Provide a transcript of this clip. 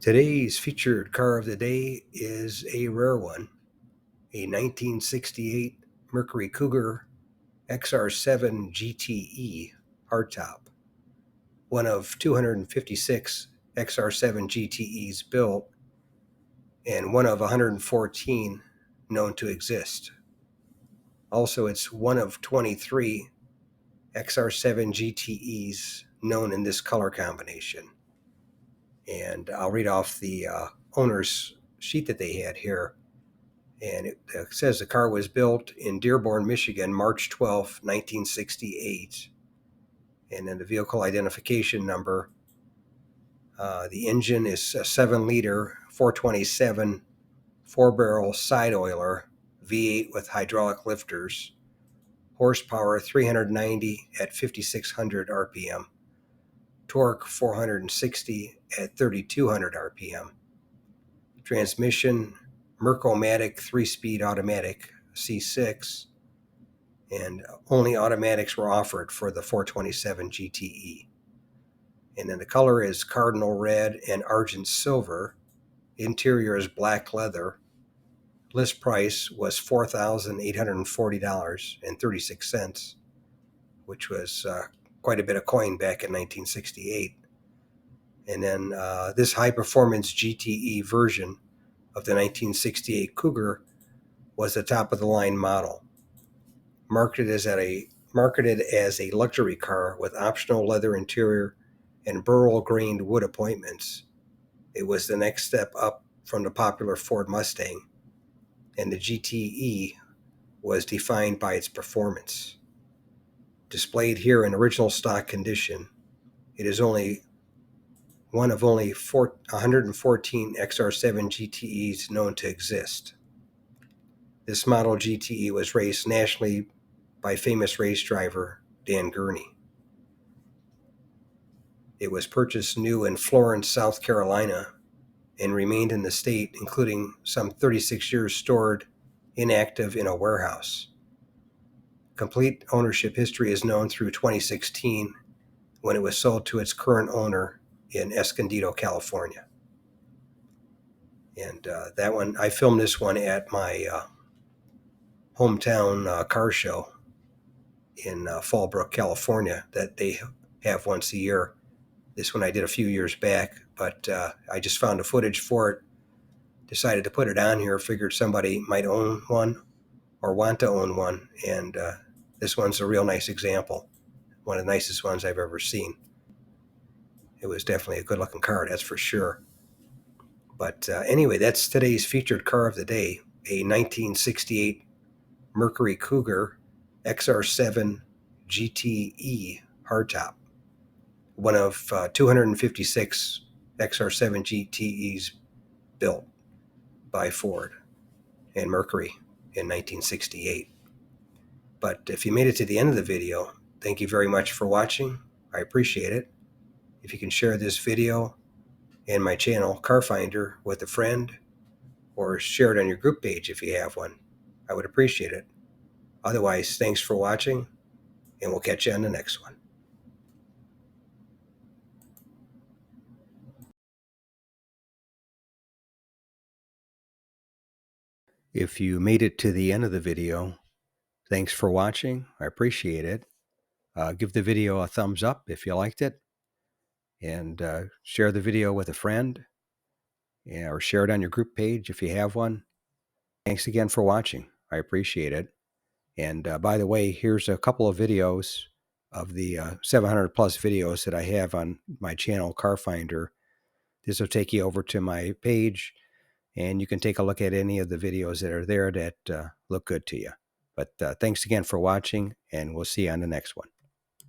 Today's featured car of the day is a rare one, a 1968 Mercury Cougar XR7 GTE hardtop, one of 256 XR7 GTEs built and one of 114 known to exist. Also, it's one of 23 XR7 GTEs known in this color combination. And I'll read off the owner's sheet that they had here. And it says the car was built in Dearborn, Michigan, March 12, 1968. And then the vehicle identification number. The engine is a 7-liter 427 4-barrel side oiler V8 with hydraulic lifters. Horsepower 390 at 5,600 RPM. Torque 460 at 3,200 RPM. Transmission Mercury 3-speed automatic C6, and only automatics were offered for the 427 GTE. And then the color is cardinal red and argent silver. Interior is black leather. List price was $4,840.36, which was quite a bit of coin back in 1968. And then this high-performance GTE version of the 1968 Cougar was the top-of-the-line model. Marketed as a luxury car with optional leather interior and burl-grained wood appointments, it was the next step up from the popular Ford Mustang, and the GTE was defined by its performance. Displayed here in original stock condition, it is only one of only 114 XR7 GTEs known to exist. This model GTE was raced nationally by famous race driver Dan Gurney. It was purchased new in Florence, South Carolina, and remained in the state, including some 36 years stored inactive in a warehouse. Complete ownership history is known through 2016, when it was sold to its current owner in Escondido, California. And that one, I filmed this one at my hometown car show in Fallbrook, California, that they have once a year. This one I did a few years back, but I just found the footage for it, decided to put it on here, figured somebody might own one or want to own one, and this one's a real nice example, one of the nicest ones I've ever seen. It was definitely a good-looking car, that's for sure. But anyway, that's today's featured car of the day, a 1968 Mercury Cougar XR7 GTE hardtop, one of 256 XR7 GTEs built by Ford and Mercury in 1968. But if you made it to the end of the video, thank you very much for watching. I appreciate it. If you can share this video and my channel, Car Finder, with a friend, or share it on your group page if you have one, I would appreciate it. Otherwise, thanks for watching, and we'll catch you on the next one. If you made it to the end of the video, thanks for watching. I appreciate it. Give the video a thumbs up if you liked it, and share the video with a friend, or share it on your group page if you have one. Thanks again for watching. I appreciate it. And by the way, here's a couple of videos of the 700 plus videos that I have on my channel, Car Finder. This will take you over to my page, and you can take a look at any of the videos that are there that look good to you. But thanks again for watching, and we'll see you on the next one.